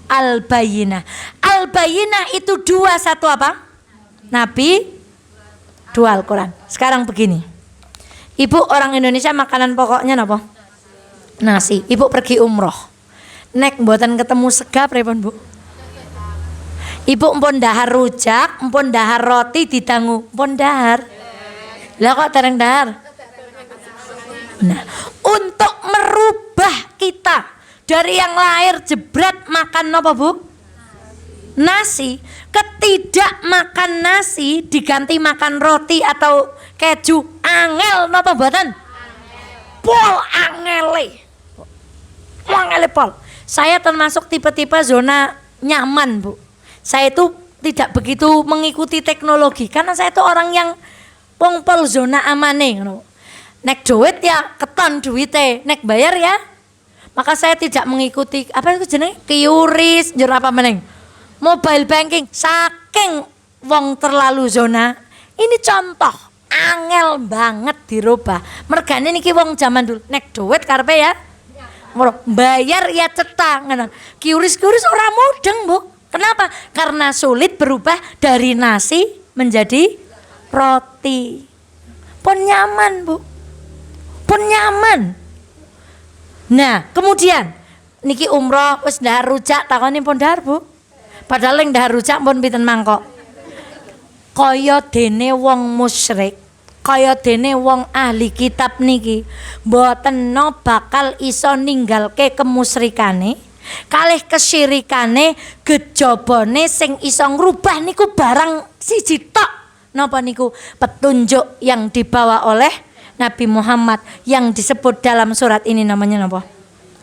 Al-Bayyinah. Al-Bayyinah itu dua, satu apa? Nabi, dua Al-Quran. Sekarang begini, ibu orang Indonesia makanan pokoknya apa? Nasi. Ibu pergi umroh, nek mboten ketemu sega pripun Bu? Ibu empun dahar rujak, empun dahar roti didangu, empun dahar. Lah kok tereng dahar? Nah, untuk merubah kita dari yang lahir jebret makan apa Bu? Nasi, ketidak makan nasi diganti makan roti atau keju, angel napa mboten? Pol angele. Angele pol. Saya termasuk tipe-tipe zona nyaman Bu. Saya itu tidak begitu mengikuti teknologi karena saya itu orang yang pol zona amane. Nek duit ya keton duite, nek bayar ya. Maka saya tidak mengikuti apa itu jenenge QRIS, njur apa meneng. Mobile banking saking wong terlalu zona. Ini contoh angel banget dirubah. Mergane niki wong zaman dulu nek duit karepe ya. Bayar ya cetak ngono. QRIS ora mudeng, Bu. Kenapa? Karena sulit berubah dari nasi menjadi roti. Pun nyaman Bu, pun nyaman. Nah kemudian niki umroh wis dahar rujak takoni pun dahar Bu. Padahal yang dahar rujak pun pinten mangkok. Kaya dene wong musyrik, kaya dene wong ahli kitab niki mboten no bakal iso ninggalke kemusyrikane kalih kesyirikane, gejobone sing iso ngrubah niku barang siji tok. Napa niku? Petunjuk yang dibawa oleh Nabi Muhammad yang disebut dalam surat ini namanya napa?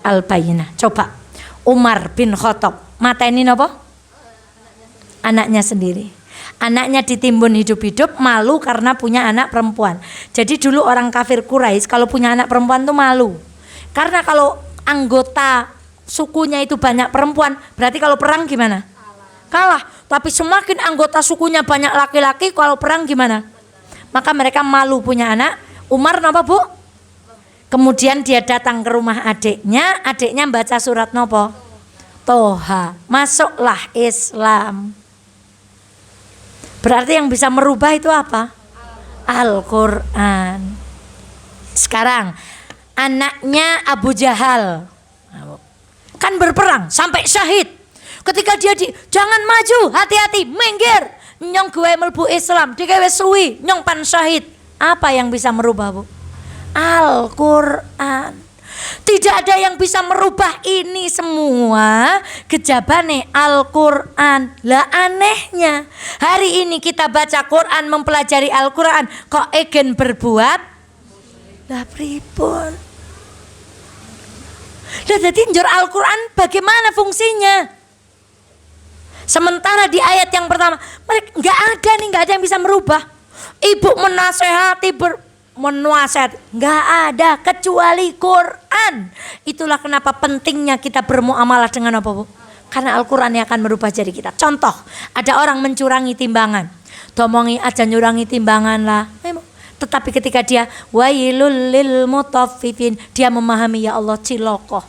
Al-Bayyinah. Coba Umar bin Khattab mateni napa? Anaknya sendiri. Anaknya ditimbun hidup-hidup, malu karena punya anak perempuan. Jadi dulu orang kafir Quraisy kalau punya anak perempuan tuh malu. Karena kalau anggota sukunya itu banyak perempuan, berarti kalau perang gimana? Kalah. Tapi semakin anggota sukunya banyak laki-laki, kalau perang gimana? Maka mereka malu punya anak. Umar napa Bu? Kemudian dia datang ke rumah adiknya baca surat napa? Toha. Masuklah Islam. Berarti yang bisa merubah itu apa? Al-Quran. Sekarang anaknya Abu Jahal kan berperang sampai syahid. Ketika dia jangan maju, hati-hati, minggir. Nyong gue melbu Islam, digawe suwi, nyong pan syahid. Apa yang bisa merubah Bu? Al-Quran. Tidak ada yang bisa merubah ini semua kejabane Al-Quran. Lah anehnya hari ini kita baca Quran, mempelajari Al-Quran, kok egen berbuat lah pripun? Lah jadi njur Al-Quran bagaimana fungsinya? Sementara di ayat yang pertama mereka nggak ada yang bisa merubah. Ibu menasehati menwasiat, nggak ada kecuali Quran. Itulah kenapa pentingnya kita bermuamalah dengan apa Bu? Karena Al-Quran yang akan merubah jadi kita. Contoh, ada orang mencurangi timbangan, domongi aja nyurangi timbangan lah. Tetapi ketika dia wailul lil mutaffifin, dia memahami ya Allah ciloko.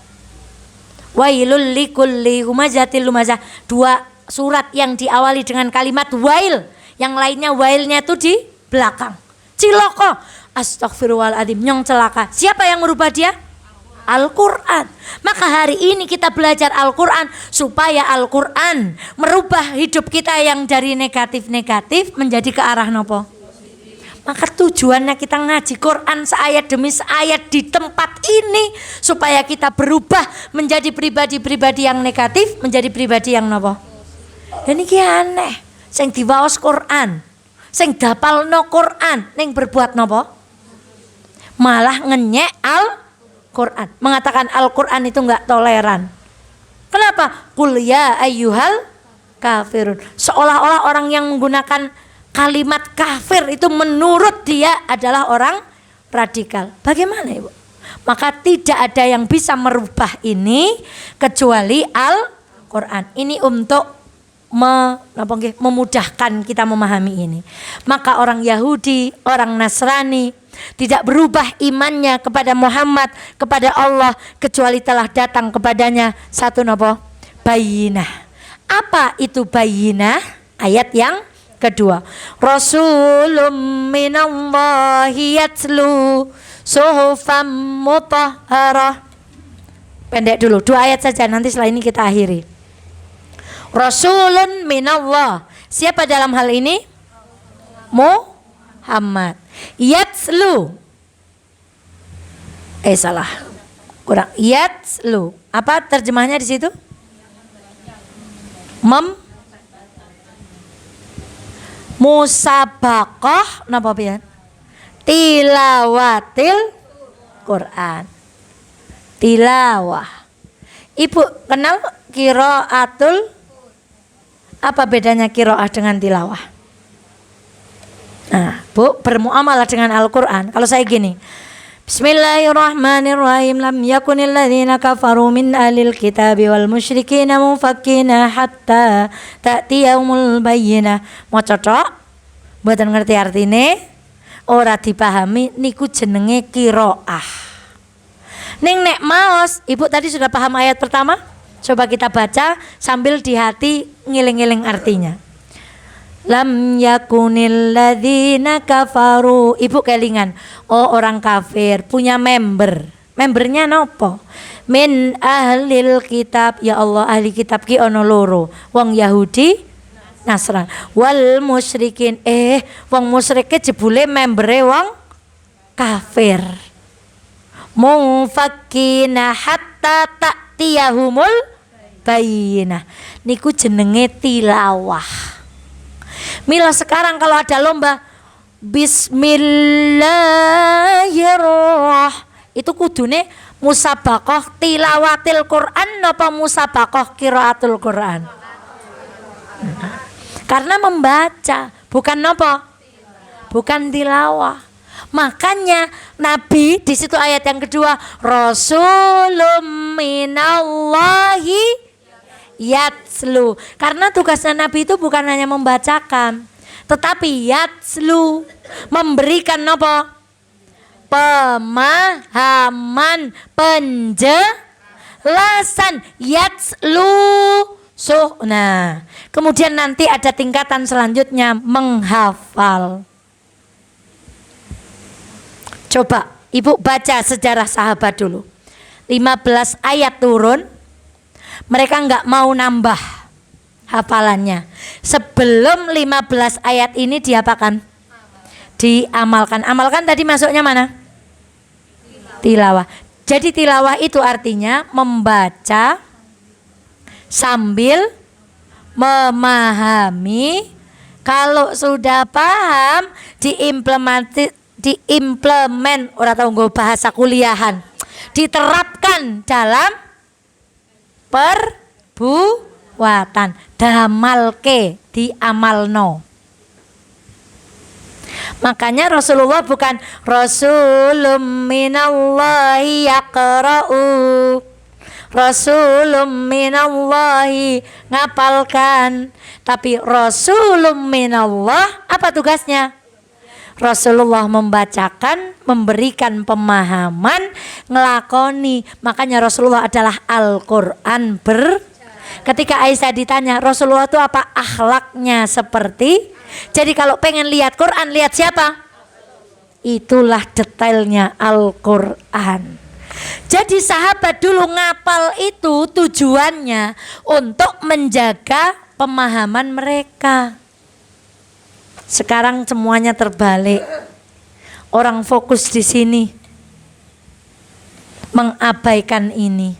Wailul likulli humazatil lumazah. Dua surat yang diawali dengan kalimat wail, yang lainnya wailnya itu di belakang. Ciloko. Astagfirullahaladzim, nyong celaka. Siapa yang merubah dia? Al-Quran. Maka hari ini kita belajar Al-Quran supaya Al-Quran merubah hidup kita yang dari negatif-negatif menjadi ke arah nopo. Maka tujuannya kita ngaji Quran seayat demi seayat di tempat ini supaya kita berubah menjadi pribadi-pribadi yang negatif menjadi pribadi yang nopo. Dan ini aneh. sing diwaos Quran, sing dapalno Quran, ning berbuat napa? Malah ngenyek Al-Quran, mengatakan Al-Quran itu enggak toleran. Kenapa? Qul ya ayyuhal kafirun. Seolah-olah orang yang menggunakan kalimat kafir itu menurut dia adalah orang radikal. Bagaimana Ibu? Maka tidak ada yang bisa merubah ini kecuali Al-Quran. Ini untuk memudahkan kita memahami ini. Maka orang Yahudi, orang Nasrani tidak berubah imannya kepada Muhammad, kepada Allah, kecuali telah datang kepadanya satu bayyinah. Apa itu bayyinah? Ayat yang kedua. Rasulun minallahi yatlu suhufan mutahharah. Pendek dulu, 2 ayat saja, nanti setelah ini kita akhiri. Rasulun minallah. Siapa dalam hal ini? Muhammad. Yatslu. Salah. Kurang. Yatslu. Apa terjemahnya di situ? Musabaqah napa pian? Tilawatil Quran. Tilawah. Ibu kenal qiraatul? Apa bedanya qiraah dengan tilawah? Nah, Bu, bermuamalah dengan Al-Quran. Kalau saya gini, Bismillahirrahmanirrahim. Lam yakunil ladzina kafaru min ahlil kitabi wal musyrikina mufakkina hatta ta'tiyahumul bayyinah. Mau cocok? Mboten ngerti artine? Ora dipahami niku jenenge qiraah. Ning nek maos, Ibu tadi sudah paham ayat pertama? Coba kita baca sambil di hati ngiling-ngiling artinya. Lam yakunil ladzina kafaru. Ibu kelingan. Oh, orang kafir punya member. Membernya nopo? Min ahlil kitab. Ya Allah, ahli kitab ki ono loro. Wong Yahudi, Nasrani. Wal musyrikin. Wong musyrike jebule membere wong kafir. Mufakkina hatta ta'tiyahumul bayyinah. Niku jenenge tilawah. Mila sekarang kalau ada lomba Bismillahirrahmanirrahim, itu kudune musabaqah tilawatil Quran napa musabaqah qiraatul Quran? Karena membaca, bukan napa? Bukan tilawah. Makanya Nabi di situ ayat yang kedua, Rasulun minallahi yatslu. Karena tugasnya Nabi itu bukan hanya membacakan, tetapi yatslu, memberikan apa? Pemahaman, penjelasan. Yatslu. Nah, kemudian nanti ada tingkatan selanjutnya, menghafal. Coba Ibu baca sejarah sahabat dulu. 15 ayat turun, mereka enggak mau nambah hafalannya. Sebelum 15 ayat ini diapakan? Diamalkan. Amalkan tadi masuknya mana? Tilawah. Jadi tilawah itu artinya membaca sambil memahami. Kalau sudah paham, diimplement, orang tahu nggak bahasa kuliahan, diterapkan dalam perbuatan, damalke, diamalno. Makanya Rasulullah bukan Rasulun minallahi yaqra'u, Rasulun minallahi ngapalkan, tapi Rasulun minallah apa tugasnya? Rasulullah membacakan, memberikan pemahaman, ngelakoni. Makanya Rasulullah adalah Al-Quran Ketika Aisyah ditanya Rasulullah itu apa akhlaknya seperti, jadi kalau pengen lihat Quran, lihat siapa? Itulah detailnya Al-Quran. Jadi sahabat dulu ngapal itu tujuannya untuk menjaga pemahaman mereka. Sekarang semuanya terbalik. Orang fokus di sini, mengabaikan ini.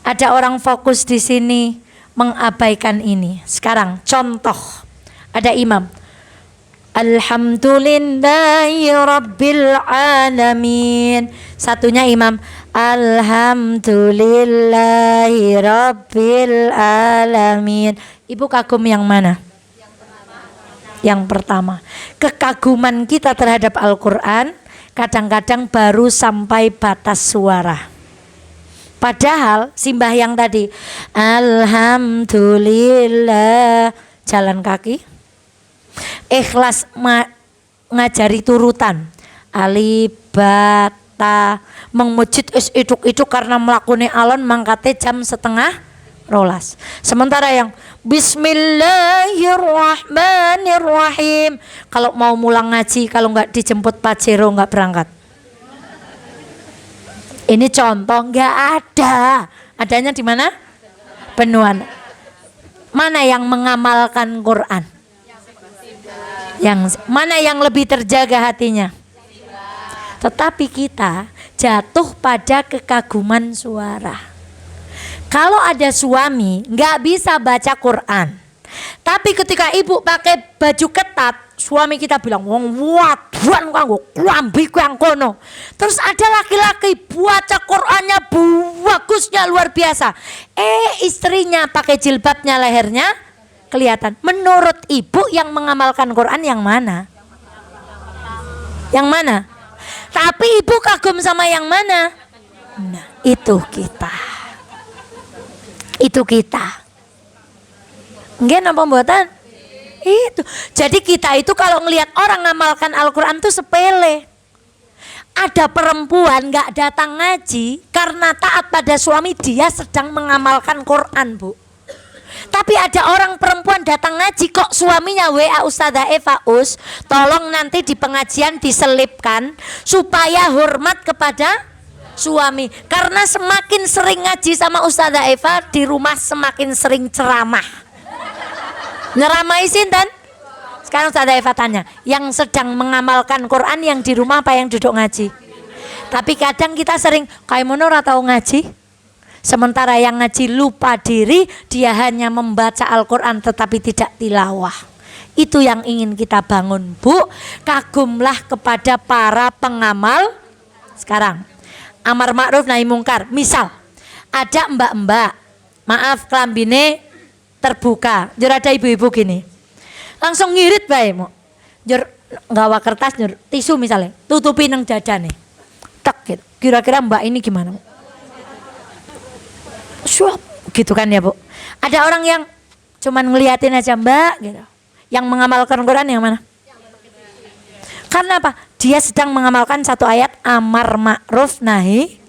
Ada orang fokus di sini, mengabaikan ini. Sekarang contoh, Ada imam. Alhamdulillahi rabbil alamin. Satunya imam. Alhamdulillahi rabbil alamin. Ibu kagum yang mana? Yang pertama. Kekaguman kita terhadap Al-Quran kadang-kadang baru sampai batas suara. Padahal simbah yang tadi alhamdulillah jalan kaki, ikhlas ngajari turutan alif ba ta, mengmujud iduk-iduk karena melakoni alon mangkate jam setengah rolas. Sementara yang bismillahirrahmanirrahim kalau mau mulang ngaji, kalau nggak dijemput Pajero nggak berangkat. Ini contoh, nggak ada. Adanya di mana? Benuan. Mana yang mengamalkan Quran? Yang mana yang lebih terjaga hatinya? Tetapi kita jatuh pada kekaguman suara. Kalau ada suami nggak bisa baca Quran, tapi ketika ibu pakai baju ketat, suami kita bilang, wong waduan kanggo klambi yang kono. Terus ada laki-laki baca Qurannya bagusnya luar biasa. Istrinya pakai jilbabnya lehernya kelihatan. Menurut ibu yang mengamalkan Quran yang mana? Yang mana? Tapi ibu kagum sama yang mana? Nah, itu kita. Itu kita. Nggih napa mboten? Itu. Jadi kita itu kalau ngelihat orang ngamalkan Al-Quran itu sepele. Ada perempuan gak datang ngaji karena taat pada suami, dia sedang mengamalkan Quran, Bu. Tapi ada orang perempuan datang ngaji kok suaminya WA Ustazah Eva, tolong nanti di pengajian diselipkan supaya hormat kepada suami. Karena semakin sering ngaji sama Ustazah Eva di rumah semakin sering ceramah. Nyeramai sinten? Sekarang Ustazah Eva tanya, yang sedang mengamalkan Quran yang di rumah apa yang duduk ngaji? Tapi kadang kita sering kayak mono ora tau ngaji. Sementara yang ngaji lupa diri, dia hanya membaca Al-Quran tetapi tidak tilawah. Itu yang ingin kita bangun, Bu. Kagumlah kepada para pengamal. Sekarang amar ma'ruf nahi mungkar. Misal ada mbak-mbak, maaf kelambine terbuka, jur ada ibu-ibu gini, langsung ngirit bae mo, jur nggawa kertas, jur tisu misalnya, tutupi nang dada nih, tak gitu. Kira-kira mbak ini gimana? Suap, gitu kan ya Bu. Ada orang yang cuman ngeliatin aja mbak gitu. Yang mengamalkan Quran yang mana? Karena apa? Dia sedang mengamalkan satu ayat amar ma'ruf nahi,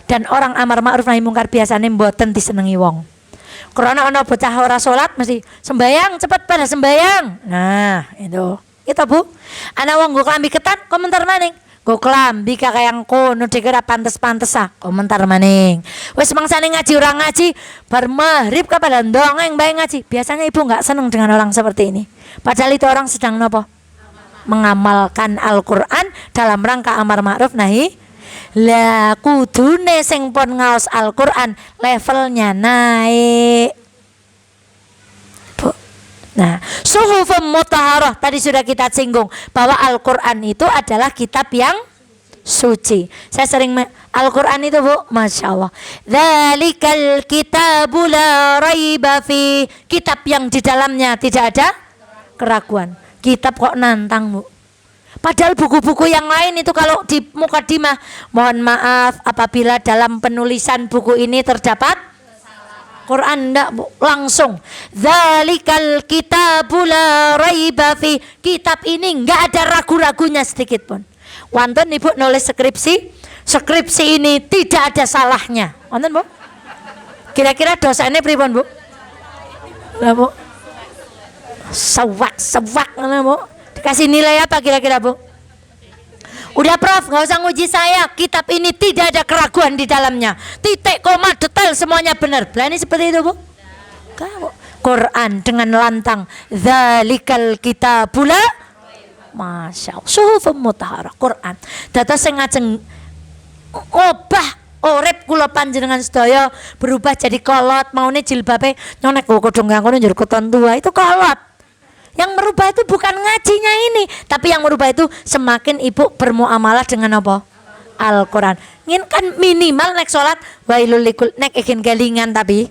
dan orang amar ma'ruf nahi mungkar biasanya mboten disenengi wong. Karena ana bocah ora salat mesti sembayang, cepet pada sembayang. Nah, itu Bu. Ana wong nggo klambi ketat, komentar maning. Go klambi kakek yang kono dikira pantes-pantes ah, komentar maning. Wes mangsane ngaji orang ngaji, bar maghrib kapan ndongeng bae ngaji. Biasanya ibu enggak seneng dengan orang seperti ini. Padahal itu orang sedang nopo? Mengamalkan Al-Quran dalam rangka amar ma'ruf nahi. Lah kudune sing pon ngaos Al-Quran levelnya naik. Nah, suhufum mutahharah tadi sudah kita singgung bahwa Al-Quran itu adalah kitab yang suci. Saya sering Al-Quran itu Bu, Masya Allah, dzalikal kitabu la raiba fi, kitab yang di dalamnya tidak ada keraguan. Kitab kok nantang Bu. Padahal buku-buku yang lain itu kalau di mukadimah, mohon maaf apabila dalam penulisan buku ini terdapat Quran, enggak Bu, langsung dzalikal kitabu la raiba fi, kitab ini enggak ada ragu-ragunya sedikit pun. Wonten Ibu nulis skripsi ini tidak ada salahnya. Wonten Bu? Kira-kira dosanya pripun Bu? Lah Bu. Sewak ngono Bu. Dikasih nilai apa kira-kira Bu? Udah Prof, gak usah nguji saya, kitab ini tidak ada keraguan di dalamnya, titik koma detail semuanya benar. Berani seperti itu Bu? Quran dengan lantang dzalikal kitabula, Masya Allah, suhufum mutahharah, Quran dados sing ngajeng obah urip kula panjenengan sedaya berubah jadi kolot. Maune jilbabe nyonek kodhong ngono njur keton tua itu kolot. Yang merubah itu bukan ngajinya ini, tapi yang merubah itu semakin ibu bermuamalah dengan apa? Al-Quran. Ingin kan minimal nek sholat wailul likul nek ingin galingan tapi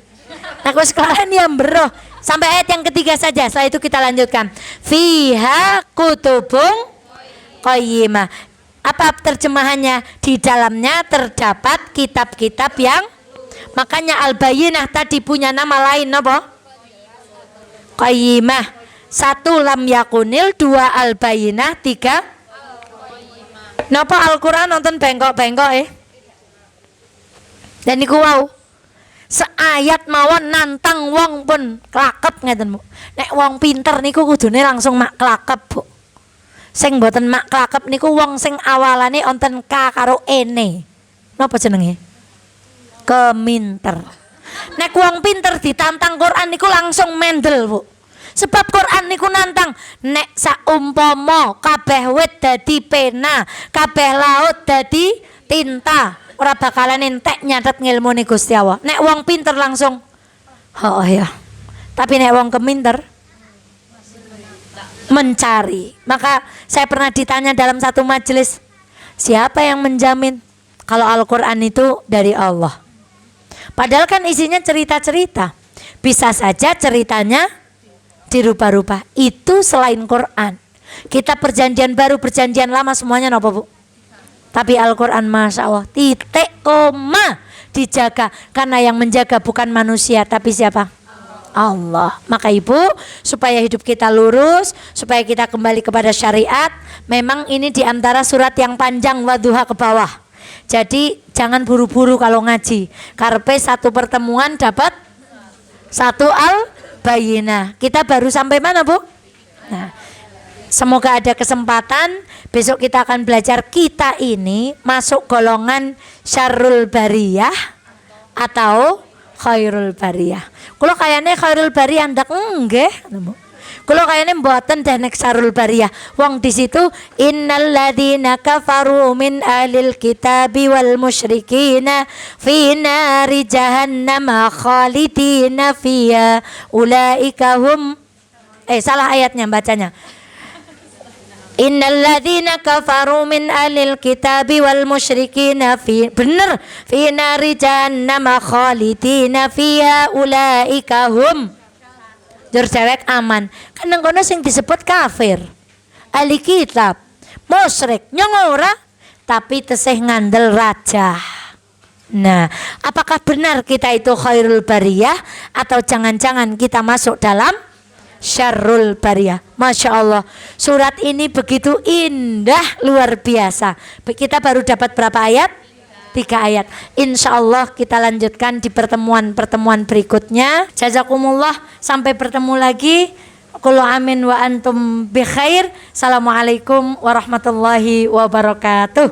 nek wis kelaran yang beroh. Sampai ayat yang ketiga saja. Setelah itu kita lanjutkan. Fiha kutubung qayyimah. Apa terjemahannya? Di dalamnya terdapat kitab-kitab yang, makanya Al-Bayyinah tadi punya nama lain apa? Qayyimah. 1 lam yakunil, 2 Al-Bayyinah, 3 napa Al-Quran nonton bengkok-bengkok dan niku wau seayat mawon nantang wong pun klakep ngeten Bu. Nek wong pinter niku kudune langsung mak klakep Bu. Sing mboten mak klakep niku wong sing awalane onten ka karo ene. Napa jenenge? Keminter. Nek wong pinter ditantang Quran niku langsung mendel Bu. Sebab Quran niku nantang nek saumpama kabeh wit dadi pena, kabeh laut dadi tinta, ora bakalan entek nyatet ngilmune Gusti Allah. Nek wong pinter langsung oh ya. Tapi nek wong keminter mencari. Maka saya pernah ditanya dalam satu majelis, siapa yang menjamin kalau Al-Quran itu dari Allah? Padahal kan isinya cerita-cerita. Bisa saja ceritanya dirubah-rubah. Itu selain Quran. Kita perjanjian baru, perjanjian lama semuanya napa Bu? Tapi Al-Quran Masya Allah titik koma dijaga. Karena yang menjaga bukan manusia tapi siapa? Allah. Maka ibu, supaya hidup kita lurus, supaya kita kembali kepada syariat, memang ini diantara surat yang panjang Wadduha ke bawah. Jadi jangan buru-buru kalau ngaji. Karpe satu pertemuan dapat 1 Al-Bayyinah. Kita baru sampai mana Bu? Nah, semoga ada kesempatan besok kita akan belajar kita ini masuk golongan syarrul bariyah atau khairul bariyah. Kalau kayaknya khairul bariyah ndak nggih. Kalau kayaknya mboten deh nek syarrul bariyah. Wong di situ innal ladzina kafaru min ahlil kitabi wal musyrikina fi nari jahannam khalidina fiha ulaika hum salah ayatnya bacanya. Innal ladzina kafaru min ahlil kitabi wal musyrikina fi bener fi nari jahannam khalidina fiha ulaika hum jur cewek aman. Kan nang kono sing disebut kafir, ahli kitab, musyrik, nyong ora tapi tesih ngandel raja. Nah, apakah benar kita itu khairul bariyah atau jangan-jangan kita masuk dalam syarrul bariyah? Masya Allah, surat ini begitu indah, luar biasa. Kita baru dapat berapa ayat? 3 ayat. Insya Allah kita lanjutkan di pertemuan-pertemuan berikutnya. Jazakumullah, sampai bertemu lagi. Qul amin wa antum bi khair. Assalamualaikum warahmatullahi wabarakatuh.